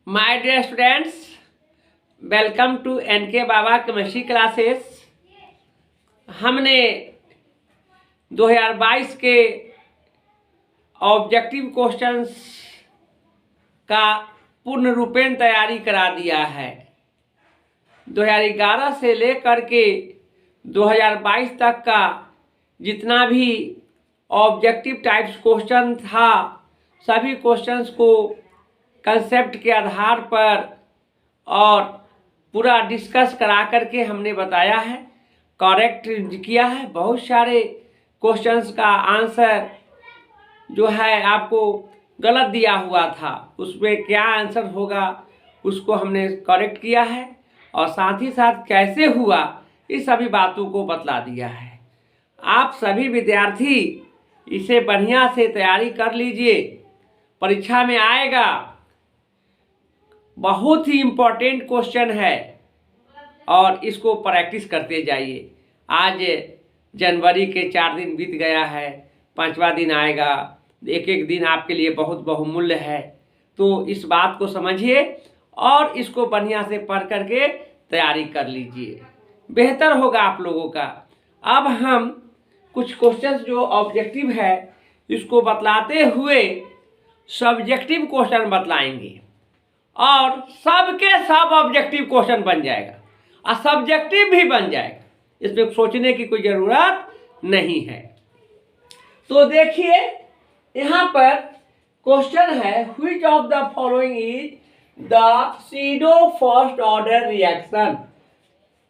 My dear students, welcome to NK Baba chemistry classes. हमने 2022 के objective questions का पूर्ण रूपेण तैयारी करा दिया है। 2011 से लेकर के 2022 तक का जितना भी ऑब्जेक्टिव टाइप्स क्वेश्चन था, सभी क्वेश्चंस को कंसेप्ट के आधार पर और पूरा डिस्कस करा करके हमने बताया है, करेक्ट किया है। बहुत सारे क्वेश्चंस का आंसर जो है आपको गलत दिया हुआ था, उसमें क्या आंसर होगा उसको हमने करेक्ट किया है और साथ ही साथ कैसे हुआ इस सभी बातों को बतला दिया है। आप सभी विद्यार्थी इसे बढ़िया से तैयारी कर लीजिए, परीक्षा में आएगा। बहुत ही इम्पोर्टेंट क्वेश्चन है और इसको प्रैक्टिस करते जाइए। आज जनवरी के 4 दिन बीत गया है, 5वां दिन आएगा। एक एक दिन आपके लिए बहुत बहुमूल्य है, तो इस बात को समझिए और इसको बढ़िया से पढ़ करके तैयारी कर लीजिए, बेहतर होगा आप लोगों का। अब हम कुछ क्वेश्चंस जो ऑब्जेक्टिव है इसको बतलाते हुए सब्जेक्टिव क्वेश्चन बतलाएंगे और सबके सब ऑब्जेक्टिव क्वेश्चन बन जाएगा और सब्जेक्टिव भी बन जाएगा, इसमें सोचने की कोई ज़रूरत नहीं है। तो देखिए यहाँ पर क्वेश्चन है, which of the following is the pseudo first order reaction.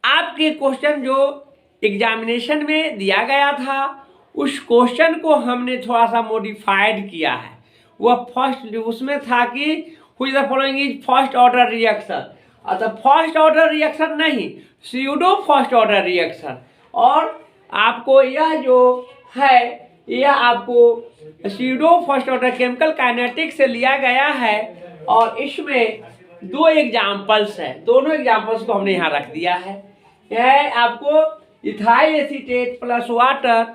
आपके क्वेश्चन जो एग्जामिनेशन में दिया गया था उस क्वेश्चन को हमने थोड़ा सा मॉडिफाइड किया है। वह फर्स्ट उसमें था कि which the following is first order reaction, अतः फर्स्ट ऑर्डर रिएक्शन नहीं, स्यूडो फर्स्ट ऑर्डर रिएक्शन। और आपको यह जो है यह आपको pseudo first order chemical kinetics से लिया गया है और इसमें 2 एग्जाम्पल्स है, दोनों एग्जाम्पल्स को हमने यहाँ रख दिया है। यह आपको इथाइल एसीटेट प्लस वाटर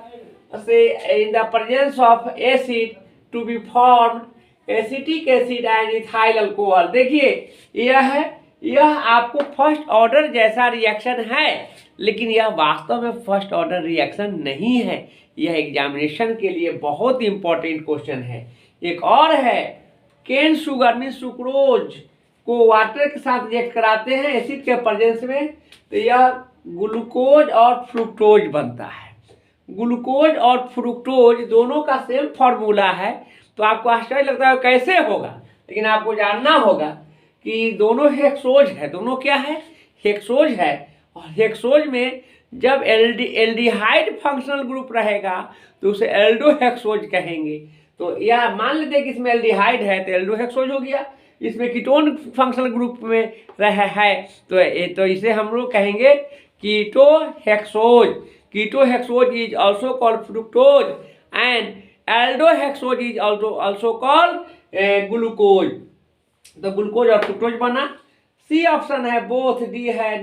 से in the presence of acid to be formed acetic acid and ethyl alcohol. देखिए यह आपको फर्स्ट ऑर्डर जैसा रिएक्शन है, लेकिन यह वास्तव में फर्स्ट ऑर्डर रिएक्शन नहीं है। यह एग्जामिनेशन के लिए बहुत इंपॉर्टेंट क्वेश्चन है। एक और है, केन शुगर में सुक्रोज को वाटर के साथ रिएक्ट कराते हैं एसिड के प्रेजेंस में, तो यह ग्लूकोज और फ्रुक्टोज बनता है। ग्लूकोज और फ्रुक्टोज दोनों का सेम फॉर्मूला है, तो आपको आश्चर्य लगता है कैसे होगा, लेकिन आपको जानना होगा कि दोनों हेक्सोज है। दोनों क्या है? हेक्सोज है। और हेक्सोज में जब एल्डिहाइड फंक्शनल ग्रुप रहेगा तो उसे एल्डोहेक्सोज कहेंगे। तो यह मान लेते हैं कि इसमें एल्डिहाइड है तो एल्डोहेक्सोज हो गया, इसमें कीटोन फंक्शनल ग्रुप में रहा है तो इसे हम लोग कहेंगे ketohexose. Ketohexose is also called fructose and aldohexose is also called glucose. तो ग्लूकोज और फ्रुक्टोज बना। सी ऑप्शन है, बोथ डी है,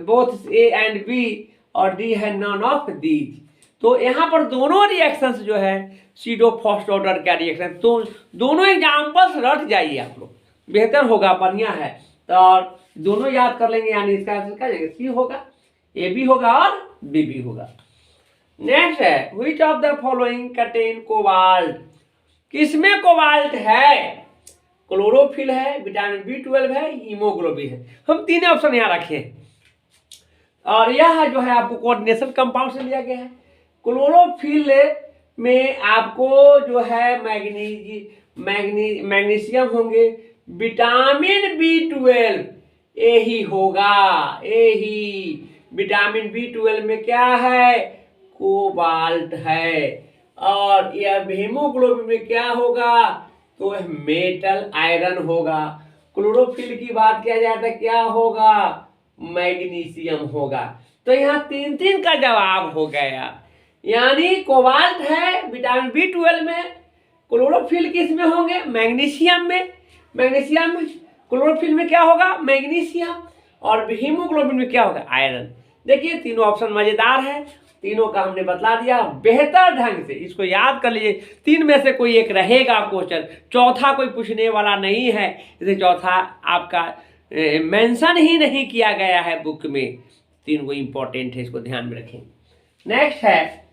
बोथ ए एंड बी और डी है नॉन ऑफ दीज। तो यहाँ पर दोनों रिएक्शंस जो है सीडो फर्स्ट ऑर्डर का रिएक्शन, तो दोनों एग्जाम्पल्स रट जाइए आप लोग, बेहतर होगा, बढ़िया है। तो और दोनों याद कर लेंगे, यानी इसका आंसर क्या जाएगा? सी होगा, ए भी होगा और बी भी होगा। नेक्स्ट है, which of the following contain cobalt. किसमें कोबाल्ट है? क्लोरोफिल है, विटामिन B12 है, हीमोग्लोबिन है। हम 3 ऑप्शन यहाँ रखे हैं और यह जो है आपको कोऑर्डिनेशन कंपाउंड से लिया गया है। क्लोरोफिल में आपको जो है मैग्नीशियम होंगे, विटामिन B12 यही होगा, यही विटामिन B12 में क्या है? कोबाल्ट है। और यह हीमोग्लोबिन में क्या होगा? तो मेटल आयरन होगा। क्लोरोफिल की बात किया जाए तो क्या होगा? मैग्नीशियम होगा। तो यहाँ 3 का जवाब हो गया, यानी कोबाल्ट है विटामिन B12 में, क्लोरोफिल किस में होंगे? मैग्नीशियम में। मैग्नीशियम में क्लोरोफिल में क्या होगा? मैग्नीशियम। और हीमोग्लोबिन में क्या होगा? आयरन। देखिए तीनों ऑप्शन मजेदार है तीनों का हमने बतला दिया बेहतर ढंग से। इसको याद कर लीजिए, 3 में से कोई एक रहेगा क्वेश्चन, चौथा कोई पूछने वाला नहीं है, इसे चौथा आपका मेंशन ही नहीं किया गया है बुक में। 3 को इंपॉर्टेंट है, इसको ध्यान में रखें। नेक्स्ट है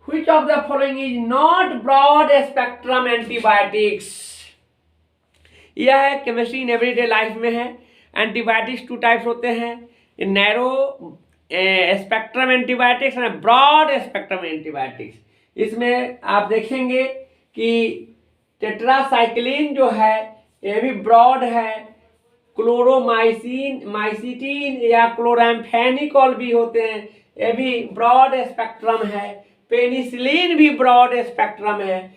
which of the following is not broad spectrum antibiotics. यह है केमिस्ट्री इन एवरीडे लाइफ में है। एंटीबायोटिक्स 2 टाइप्स होते हैं, नैरो स्पेक्ट्रम एंटीबायोटिक्स और ब्रॉड स्पेक्ट्रम एंटीबायोटिक्स। इसमें आप देखेंगे कि टेट्रासाइक्लिन जो है ये भी ब्रॉड है, क्लोरोमाइसिन माइसिटीन या क्लोराम्फेनिकॉल भी होते हैं, ये भी ब्रॉड स्पेक्ट्रम है। पेनिसिलिन भी ब्रॉड स्पेक्ट्रम है।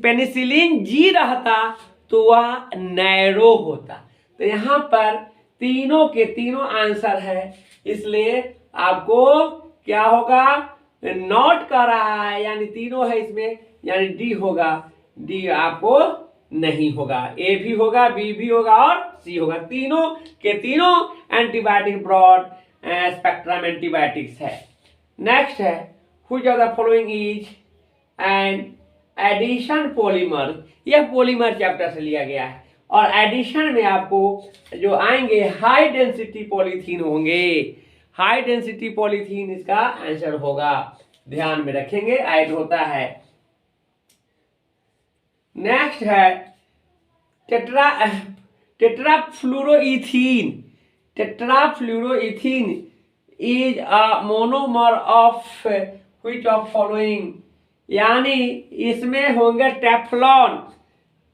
पेनिसिलिन जी रहता तो वह नैरो होता। तो यहाँ पर तीनों के तीनों आंसर है, इसलिए आपको क्या होगा, नॉट कर रहा है यानी तीनों है इसमें, यानी डी होगा। डी आपको नहीं होगा, ए भी होगा, बी भी होगा और सी होगा। तीनों के तीनों एंटीबायोटिक ब्रॉड स्पेक्ट्रम एंटीबायोटिक्स है। नेक्स्ट है which of the following is an addition polymer. यह पॉलीमर चैप्टर से लिया गया है और एडिशन में आपको जो आएंगे हाई डेंसिटी पॉलीथीन होंगे। हाई डेंसिटी पॉलीथीन इसका आंसर होगा, ध्यान में रखेंगे, ऐड होता है। नेक्स्ट है tetrafluoroethene. Tetrafluoroethene is a monomer of which of following, यानी इसमें होंगे टेफ्लॉन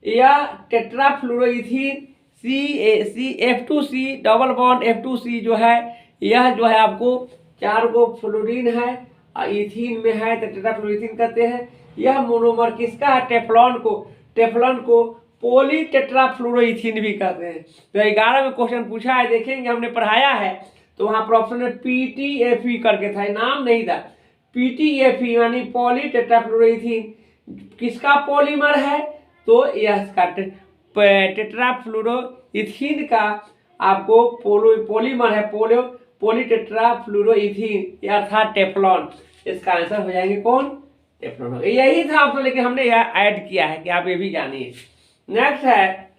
या tetrafluoroethene F2C double bond F2C जो है, यह जो है आपको 4 गो फ्लोरीन है और इथीन में है तो टेट्राफ्लोरोइथीन कहते हैं। यह मोनोमर किसका है, टेफ्लॉन को। टेफ्लॉन को पॉली टेट्राफ्लोरोइथीन भी कहते हैं। तो 11 में क्वेश्चन पूछा है, देखेंगे हमने पढ़ाया है, तो वहाँ पर ऑप्शन में PTFE करके था, नाम नहीं था। PTFE यानी पॉली टेट्राफ्लोरोइथीन किसका पॉलीमर है, तो यह टेट्राफ्लोरोइथीन का आपको पॉलीमर है, पॉली टेट्राफ्लोरोइथीन अर्थात टेफ्लॉन। इसका आंसर हो जाएंगे कौन, टेफ्लॉन होगा। यही था आपको, लेकिन हमने यह ऐड किया है कि आप ये भी जानिए। नेक्स्ट है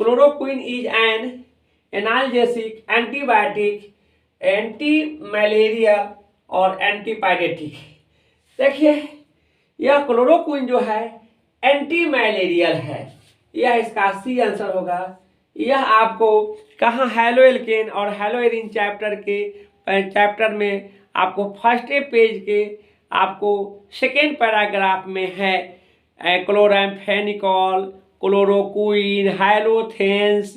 chloroquine is an analgesic, antibiotic, anti malaria और एंटीपायरेटिक। देखिए यह क्लोरोक्विन जो है एंटी मलेरियल है, यह इसका सी आंसर होगा। यह आपको कहाँ हेलोएल्केन और हेलोएरिन चैप्टर में आपको फर्स्ट पेज के आपको सेकेंड पैराग्राफ में है। क्लोराम्फेनिकॉल, क्लोरोक्विन, हैलोथेंस,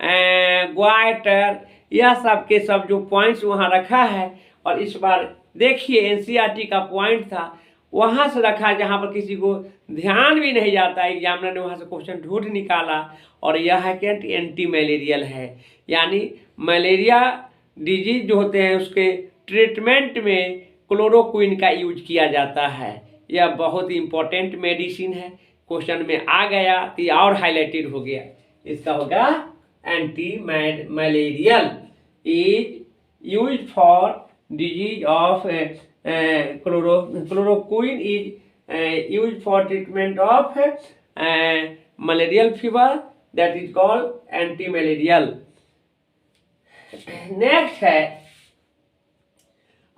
ग्वाइटर, यह सब के सब जो पॉइंट्स वहाँ रखा है। और इस बार देखिए एनसीईआरटी का पॉइंट था, वहाँ से रखा जहाँ पर किसी को ध्यान भी नहीं जाता, एग्जामिनर ने वहाँ से क्वेश्चन ढूंढ निकाला। और यह है कि एंटी मलेरियल है, यानी मलेरिया डिजीज जो होते हैं उसके ट्रीटमेंट में क्लोरोक्विन का यूज किया जाता है। यह बहुत ही इंपॉर्टेंट मेडिसिन है, क्वेश्चन में आ गया तो और हाईलाइटेड हो गया। इसका होगा anti malarial is use for disease of chloroquine is use for treatment of malarial fever, that is called anti-malarial। Next है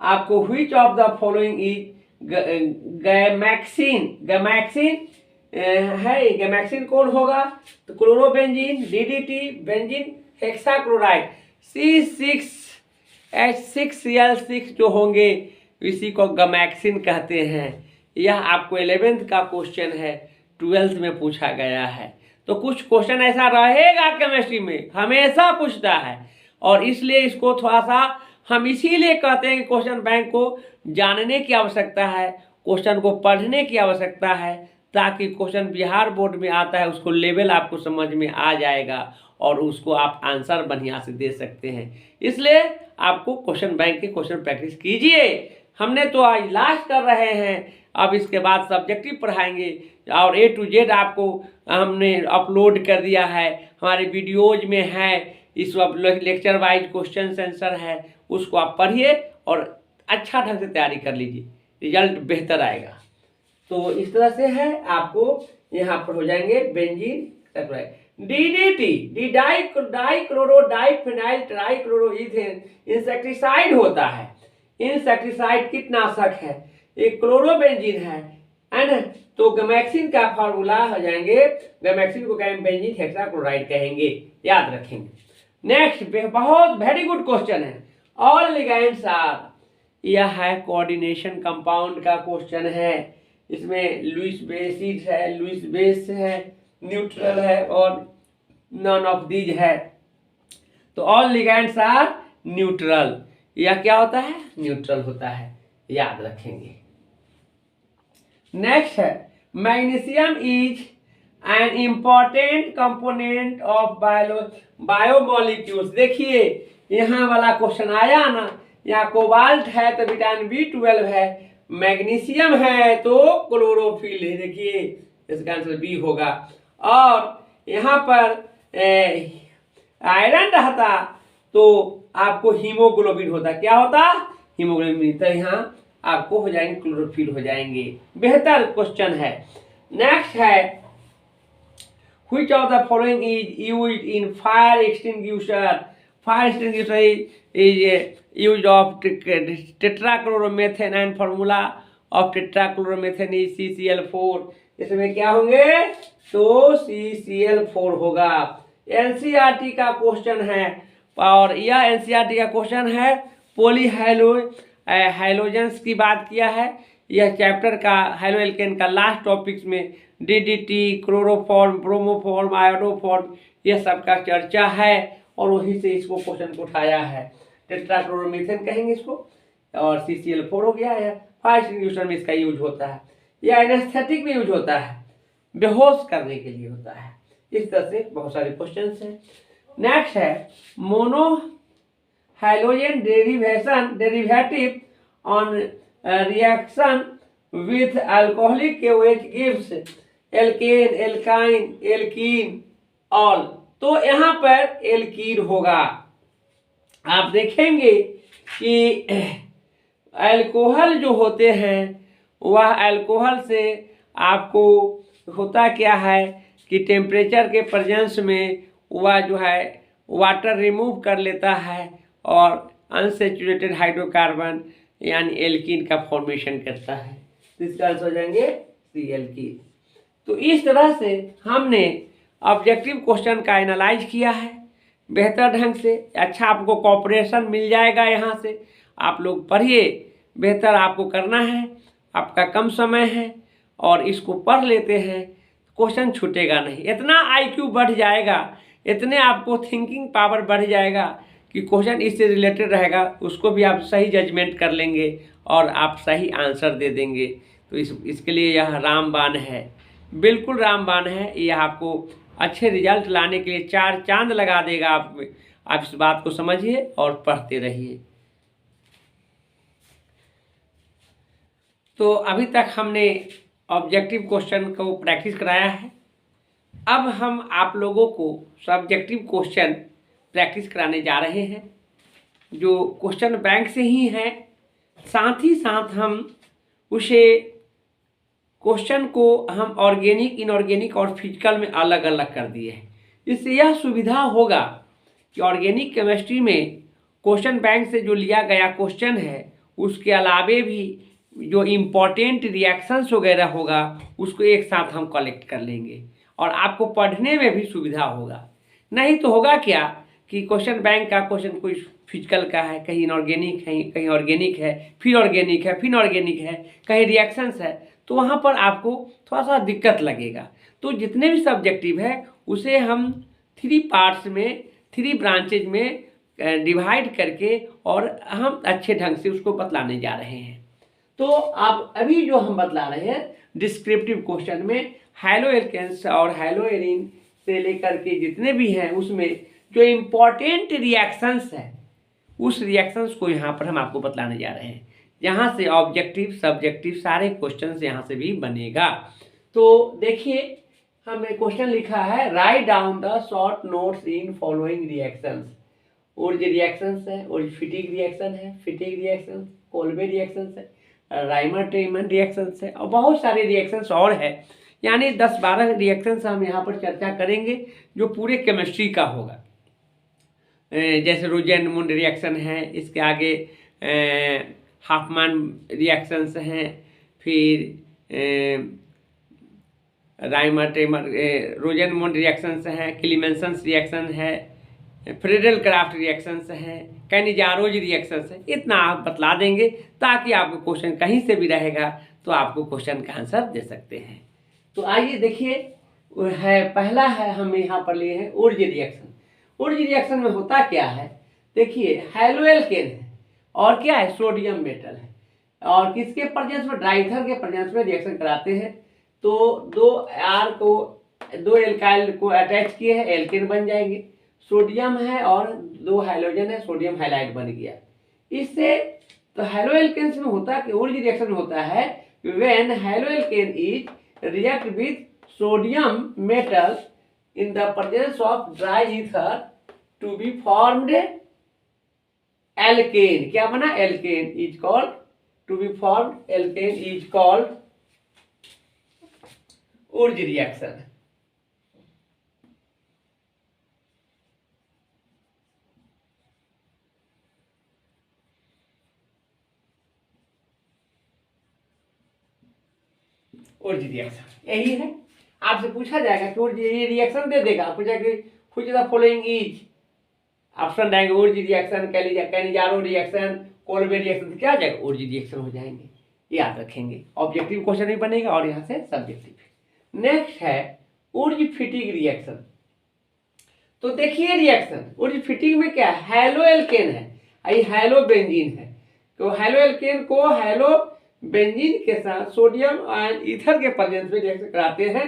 आपको which of the following is गैमैक्सिन। गैमैक्सिन है, गैमैक्सिन कौन होगा, तो chlorobenzene, DDT, benzene hexachloride, C6H6Cl6 जो होंगे इसी को गैमैक्सिन कहते हैं। यह आपको 11th का क्वेश्चन है, 12th में पूछा गया है। तो कुछ क्वेश्चन ऐसा रहेगा केमिस्ट्री में, हमेशा पूछता है, और इसलिए इसको थोड़ा सा हम इसीलिए कहते हैं कि क्वेश्चन बैंक को जानने की आवश्यकता है, क्वेश्चन को पढ़ने की आवश्यकता है, ताकि क्वेश्चन बिहार बोर्ड में आता है उसको लेवल आपको समझ में आ जाएगा और उसको आप आंसर बढ़िया से दे सकते हैं। इसलिए आपको क्वेश्चन बैंक के क्वेश्चन प्रैक्टिस कीजिए। हमने तो आज लास्ट कर रहे हैं, अब इसके बाद सब्जेक्टिव पढ़ाएंगे और A to Z आपको हमने अपलोड कर दिया है, हमारे वीडियोज में है। इस लेक्चर वाइज क्वेश्चन आंसर है, उसको आप पढ़िए और अच्छा ढंग से तैयारी कर लीजिए, रिजल्ट बेहतर आएगा। तो इस तरह से है, आपको यहाँ पर हो जाएंगे बेंजीन डीडीटी डाइक्लोरोडाइफेनाइल ट्राइक्लोरोइथेन इंसेक्टिसाइड होता है। इंसेक्टिसाइड कीटनाशक है, एक क्लोरोबेंजीन है ना। तो गैमेक्सिन का फार्मूला हो जाएंगे, गैमेक्सिन को बेंजीन हेक्साक्लोराइड कहेंगे, याद रखेंगे। नेक्स्ट बहुत वेरी गुड क्वेश्चन है, ऑल लिगैंड्स आर, यह है कोऑर्डिनेशन कंपाउंड का क्वेश्चन है। इसमें लुईस बेसिस है, लुईस बेस है, न्यूट्रल है और नॉन ऑफ दीज है। तो ऑल लिगैंड्स आर न्यूट्रल, यह क्या होता है, न्यूट्रल होता है, याद रखेंगे। नेक्स्ट है magnesium is an important component of biomolecules. देखिए यहाँ वाला क्वेश्चन आया ना, यहाँ कोबाल्ट है तो विटामिन B12 है, मैग्नीशियम है तो क्लोरोफिल है, देखिए इसका आंसर बी होगा। और यहाँ पर आयरन रहता तो आपको हीमोग्लोबिन होता, क्या होता, हीमोग्लोबिन, तो यहाँ आपको हो जाएंगे क्लोरोफिल हो जाएंगे, बेहतर क्वेश्चन है। नेक्स्ट है Which of the following is used in fire extinguisher? Fire extinguisher is used of tetrachloromethane and formula of tetrachloromethane is CCl4। इसमें क्या होंगे, तो CCl4 होगा। NCERT का क्वेश्चन है, और यह NCERT का क्वेश्चन है हाइलोजेंस की बात किया है। यह चैप्टर का हाइलो एल्केन का लास्ट टॉपिक्स में डीडीटी, क्लोरोफॉर्म, ब्रोमोफॉर्म, आयोडोफॉर्म, यह सब का चर्चा है और वहीं से इसको क्वेश्चन को उठाया है। टेट्राक्लोरोमीथेन कहेंगे इसको, और CCl4 हो गया है। फायर एक्सटिंग्विशर में इसका यूज होता है, यह एनेस्थेटिक में यूज होता है, बेहोश करने के लिए होता है। इस तरह से बहुत सारे क्वेश्चन हैं। नेक्स्ट है mono halogen derivative on reaction with alcoholic KOH gives alkane, alkyne, alkene, all. तो यहाँ पर एल्कीन होगा। आप देखेंगे कि अल्कोहल जो होते हैं वह अल्कोहल से आपको होता क्या है कि टेम्परेचर के प्रेजेंस में वह जो है वाटर रिमूव कर लेता है और अनसेचुरेटेड हाइड्रोकार्बन यानी एल्कीन का फॉर्मेशन करता है। तो इसका आंसर हो जाएंगे सी एल्कीन। तो इस तरह से हमने ऑब्जेक्टिव क्वेश्चन का एनालाइज किया है बेहतर ढंग से। अच्छा आपको कॉपरेशन मिल जाएगा, यहाँ से आप लोग पढ़िए, बेहतर आपको करना है, आपका कम समय है और इसको पढ़ लेते हैं, क्वेश्चन छूटेगा नहीं। इतना IQ बढ़ जाएगा, इतने आपको थिंकिंग पावर बढ़ जाएगा कि क्वेश्चन इससे रिलेटेड रहेगा, उसको भी आप सही जजमेंट कर लेंगे और आप सही आंसर दे देंगे। तो इसके लिए यह रामबाण है, बिल्कुल रामबाण है। यह आपको अच्छे रिजल्ट लाने के लिए 4 चांद लगा देगा। आप इस बात को समझिए और पढ़ते रहिए। तो अभी तक हमने ऑब्जेक्टिव क्वेश्चन को प्रैक्टिस कराया है। अब हम आप लोगों को सब्जेक्टिव क्वेश्चन प्रैक्टिस कराने जा रहे हैं, जो क्वेश्चन बैंक से ही हैं। साथ ही साथ हम उसे क्वेश्चन को हम ऑर्गेनिक, इनऑर्गेनिक और फिजिकल में अलग अलग कर दिए हैं। इससे यह सुविधा होगा कि ऑर्गेनिक केमिस्ट्री में क्वेश्चन बैंक से जो लिया गया क्वेश्चन है उसके अलावे भी जो इम्पोर्टेंट रिएक्शंस वगैरह होगा उसको एक साथ हम कलेक्ट कर लेंगे और आपको पढ़ने में भी सुविधा होगा। नहीं तो होगा क्या कि क्वेश्चन बैंक का क्वेश्चन कोई फिजिकल का है, कहीं इनऑर्गेनिक है, कहीं ऑर्गेनिक है, फिर ऑर्गेनिक है, फिर इनऑर्गेनिक है, कहीं रिएक्शंस है, तो वहाँ पर आपको थोड़ा सा दिक्कत लगेगा। तो जितने भी सब्जेक्टिव है उसे हम 3 पार्ट्स में, 3 ब्रांचेज में डिवाइड करके और हम अच्छे ढंग से उसको बतलाने जा रहे हैं। तो आप अभी जो हम बतला रहे हैं डिस्क्रिप्टिव क्वेश्चन में हाइलो एल्केन्स और हाइलो एरीन से लेकर के जितने भी हैं उसमें जो इम्पोर्टेंट रिएक्शंस है उस रिएक्शंस को यहाँ पर हम आपको बतलाने जा रहे हैं, जहाँ से ऑब्जेक्टिव सब्जेक्टिव सारे क्वेश्चंस यहाँ से भी बनेगा। तो देखिए हमने क्वेश्चन लिखा है, write down the short notes in following reactions. Urja reactions है, उर्ज फिटिक रिएक्शन है, फिटिक रिएक्शन, कोल्बे रिएक्शंस है, राइमर ट्रेमन रिएक्शंस है और बहुत सारे रिएक्शंस और है। यानी 10-12 रिएक्शंस हम यहाँ पर चर्चा करेंगे जो पूरे केमिस्ट्री का होगा। जैसे रोजेनमुंड रिएक्शन है, इसके आगे हाफमान रिएक्शंस हैं, फिर राइमर ट्रेमर रोजेनमुंड रिएक्शंस हैं, क्लीमेंसन्स रिएक्शन है, फ्रेडल क्राफ्ट रिएक्शंस हैं, कैनिजारोज रिएक्शंस है। इतना आप बतला देंगे ताकि आपको क्वेश्चन कहीं से भी रहेगा तो आपको क्वेश्चन का आंसर दे सकते हैं। तो आइए देखिए, है पहला है हम यहाँ पर लिए हैं उर्ज रिएक्शन। उर्ज रिएक्शन में होता क्या है, देखिए हैलोएल्केन है और क्या है, सोडियम मेटल है, और किसके प्रेजेंस में, डाइथर के प्रेजेंस में रिएक्शन कराते हैं। तो दो एल्काइल को अटैच किए हैं, एल्केन बन जाएंगे। सोडियम है और 2 हाइड्रोजन है, सोडियम हाइलाइड बन गया। इससे तो हैलोएल्केन्स में होता है कि उर्ज रिएक्शन में होता है when haloalkane is react with sodium metal in the presence of dry ether to be formed alkane। क्या बना, alkane is called, to be formed alkane is called Urja reaction. Urja reaction यही है। आपसे पूछा जाएगा कि उर्ज, ये रिएक्शन दे देगा, पूछा कि which the following is, option रहेंगे Wurtz reaction, Cannizzaro reaction, Kolbe reaction, क्या आ जाएगा, उर्ज रिएक्शन हो जाएंगे। याद रखेंगे, ऑब्जेक्टिव क्वेश्चन भी बनेगा और यहाँ से सब्जेक्टिव। नेक्स्ट है उर्ज फिटिक रिएक्शन। तो देखिए रिएक्शन उर्ज फिटिक में क्या है, हैलोएल्केन है, ये हैलोबेंजीन है। तो हैलोएल्केन को हैलोबेंजीन के साथ सोडियम एंड ईथर के प्रेजेंस में रिएक्शन कराते हैं।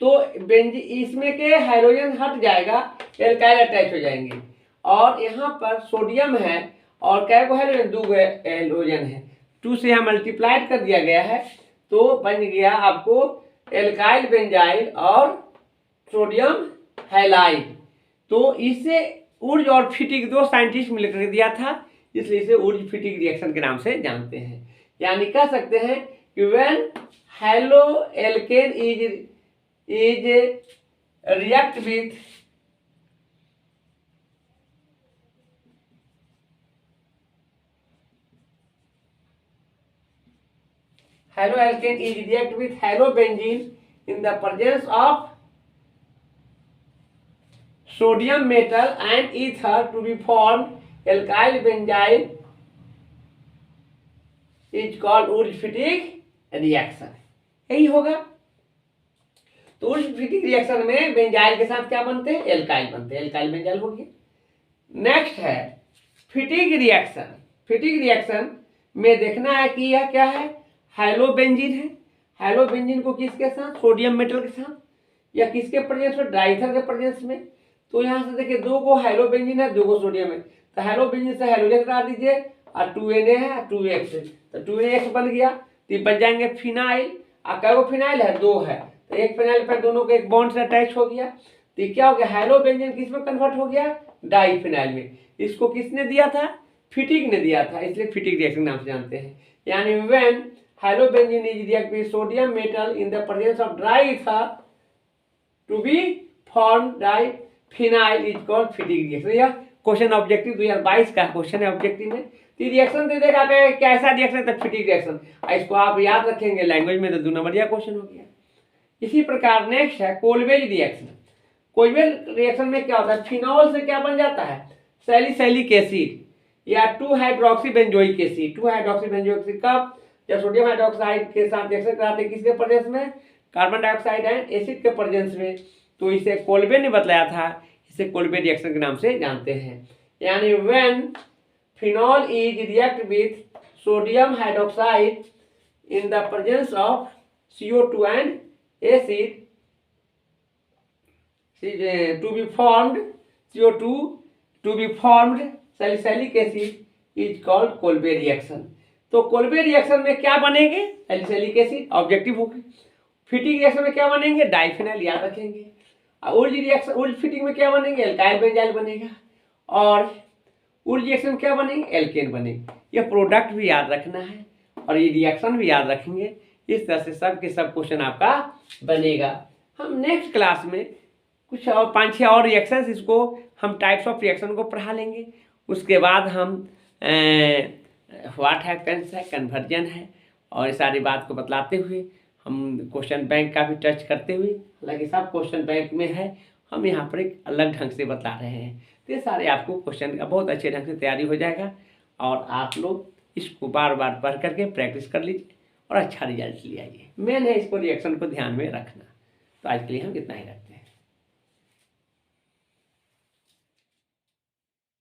तो इसमें के हाइड्रोजन हट जाएगा, एल्काइल अटैच हो जाएंगे, और यहाँ पर सोडियम है और क्या को हाइड्रोजन, 2 हाइड्रोजन है, 2 से यहाँ मल्टीप्लाइड कर दिया गया है तो बन गया आपको एल्काइल बेंजाइल और सोडियम हाइलाइड। तो इसे उर्ज और फिटिक 2 साइंटिस्ट मिलकर दिया था, इसलिए इसे उर्ज फिटिक रिएक्शन के नाम से जानते हैं। यानी कह सकते हैं कि when haloalkane is react with haloalkane is react with halobenzene in the presence of sodium metal and ether to be formed alkyl benzyl is called urge-Fittig reaction। यही होगा। तो उर्ज-फिटिक रिएक्शन में बेंजाइल के साथ क्या बनते हैं, एल्काइल बनते हैं, एल्काइल बेंजाइल हो गया। नेक्स्ट है फिटिक रिएक्शन। फिटिक रिएक्शन में देखना है कि यह क्या है, हैलोबेंजीन है। हैलोबेंजीन को किसके साथ, सोडियम मेटल के साथ, या किसके प्रेजेंस में, डाइथर के प्रेजेंस में। तो यहाँ से देखिए 2 को हैलोबेंजीन है, 2 को सोडियम है, तो हैलोबेंजीन से हैलोजन हटा दीजिए और 2Na है 2X, तो 2NX बन गया। तो बच जाएंगे फिनाइल, और क्या फिनाइल है, 2 है, तो एक फिनाइल पर दोनों को एक बॉन्ड से अटैच हो गया। तो क्या हो गया, हैलोबेंजीन किस में कन्वर्ट हो गया, डाइफिनाइल में। इसको किसने दिया था, फिटिक ने दिया था, इसलिए फिटिक रिएक्शन नाम से जानते हैं। यानी when halobenzene is react with sodium metal in the presence of dry ether to be form diphenyl is called Fittig reaction. यह क्वेश्चन ऑब्जेक्टिव 2022 का क्वेश्चन है ऑब्जेक्टिव में। रिएक्शन दे देगा कैसा रिएक्शन, तो फिटिक रिएक्शन। इसको आप याद रखेंगे, लैंग्वेज में तो 2 नंबरिया क्वेश्चन हो गया। इसी प्रकार नेक्स्ट है कोल्बेज रिएक्शन। कोल्बेज रिएक्शन में क्या होता है, फिनॉल से क्या बन जाता है, सैलिसिलिक एसिड या 2 hydroxy benzoic acid. 2 hydroxy benzoic acid कब, जब सोडियम हाइड्रोक्साइड के साथ रिएक्शन कराते हैं, किसके प्रेजेंस में, कार्बन डाइऑक्साइड एंड एसिड के प्रेजेंस में। तो इसे कोल्बे ने बतलाया था, इसे कोल्बे रिएक्शन के नाम से जानते हैं। यानी when phenol is react with sodium hydroxide in the presence of CO2 and acid to be formed CO2 to be formed salicylic acid is called Kolbe reaction. तो कोल्बे रिएक्शन में क्या बनेंगे, सैलिसिलिक एसिड, ऑब्जेक्टिव हो गए। फिटिक reaction में क्या बनेंगे, diphenyl, याद रखेंगे। उर्ज रिएक्शन, उर्ज फिटिक में क्या बनेंगे, एल्काइल बेंजाइल बनेगा। और वो रिएक्शन क्या बनेगी, एल्केन बनेगी। ये प्रोडक्ट भी याद रखना है और ये रिएक्शन भी याद रखेंगे। इस तरह से सब के सब क्वेश्चन आपका बनेगा। हम नेक्स्ट क्लास में कुछ और 5-6 और रिएक्शंस, इसको हम टाइप्स ऑफ रिएक्शन को पढ़ा लेंगे। उसके बाद हम व्हाट हैपेंस है, कन्वर्जन है, और इस सारी बात को बतलाते हुए हम क्वेश्चन बैंक का भी टच करते हुए, हालांकि सब क्वेश्चन बैंक में है, हम यहाँ पर एक अलग ढंग से बता रहे हैं। तो ये सारे आपको क्वेश्चन का बहुत अच्छे ढंग से तैयारी हो जाएगा और आप लोग इसको बार बार पढ़ करके प्रैक्टिस कर लीजिए और अच्छा रिजल्ट ले आइए। मेन है इसको रिएक्शन को ध्यान में रखना। तो आज के लिए हम इतना ही रखते हैं।